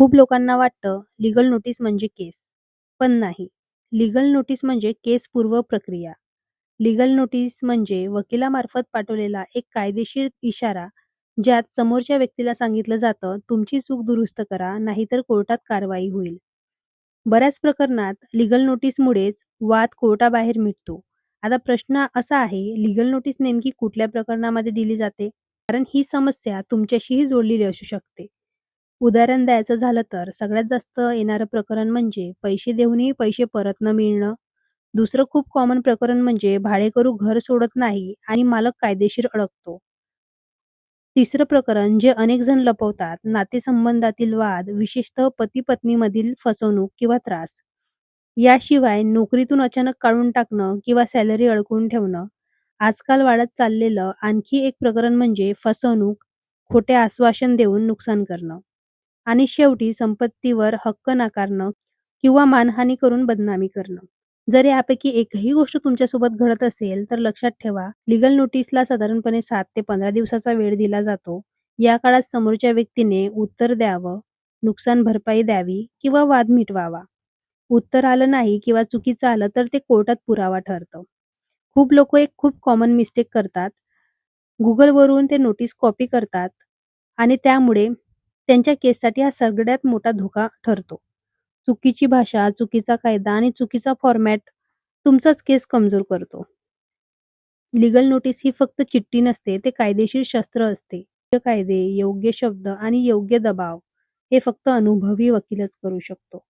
खूप लोकांना वाटतं लीगल नोटीस म्हणजे केस. पण नाही. लीगल नोटीस म्हणजे केस पूर्व प्रक्रिया. लीगल नोटीस म्हणजे वकिलामार्फत पाठवलेला एक कायदेशीर इशारा, ज्यात समोरच्या व्यक्तीला सांगितलं जातं, तुमची चूक दुरुस्त करा, नाहीतर कोर्टात कारवाई होईल. बऱ्याच प्रकरणात लीगल नोटीसमुळेच वाद कोर्टाबाहेर मिटतो. आता प्रश्न असा आहे, लीगल नोटीस नेमकी कुठल्या प्रकरणामध्ये दिली जाते? कारण ही समस्या तुमच्याशीही जोडलेली असू शकते. उदाहरण द्यायचं झालं तर सगळ्यात जास्त येणारं प्रकरण म्हणजे पैसे देऊनही पैसे परत न मिळणं. दुसरं खूप कॉमन प्रकरण म्हणजे भाडेकरू घर सोडत नाही आणि मालक कायदेशीर अडकतो. तिसरं प्रकरण जे अनेक जण लपवतात, नातेसंबंधातील वाद, विशेषतः पती-पत्नीमधील फसवणूक किंवा त्रास. याशिवाय नोकरीतून अचानक काढून टाकणं किंवा सॅलरी अडकवून ठेवणं. आजकाल वाढत चाललेलं आणखी एक प्रकरण म्हणजे फसवणूक, खोटे आश्वासन देऊन नुकसान करणं. आणि शेवटी संपत्तीवर हक्क नाकारणं किंवा मानहानी करून बदनामी करणं. जर यापैकी एकही गोष्ट तुमच्यासोबत घडत असेल, तर लक्षात ठेवा, लीगल नोटीसला साधारणपणे 7 ते 15 दिवसाचा वेळ दिला जातो. या काळात समोरच्या व्यक्तीने उत्तर द्यावं, नुकसान भरपाई द्यावी किंवा वाद मिटवावा. उत्तर आलं नाही किंवा चुकीचं आलं तर ते कोर्टात पुरावा ठरतं. खूप लोकं एक खूप कॉमन मिस्टेक करतात. Googleवरून ते नोटीस कॉपी करतात आणि त्यामुळे त्यांच्या केससाठी हा सगळ्यात मोठा धोका ठरतो. चुकीची भाषा, चुकीचा कायदा आणि चुकीचा फॉर्मॅट तुमचाच केस कमजोर करतो. लीगल नोटीस ही फक्त चिठ्ठी नसते, ते कायदेशीर शस्त्र असते. योग्य कायदे, योग्य शब्द आणि योग्य दबाव हे फक्त अनुभवी वकीलच करू शकतो.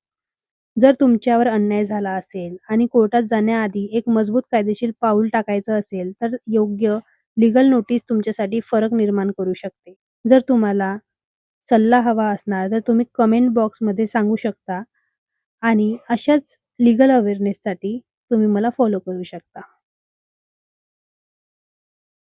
जर तुमच्यावर अन्याय झाला असेल आणि कोर्टात जाण्याआधी एक मजबूत कायदेशीर पाऊल टाकायचं असेल, तर योग्य लीगल नोटीस तुमच्यासाठी फरक निर्माण करू शकते. जर तुम्हाला सल्ला हवा असणार, तर तुम्ही कमेंट बॉक्समध्ये सांगू शकता आणि अशाच लीगल अवेअरनेससाठी तुम्ही मला फॉलो करू शकता.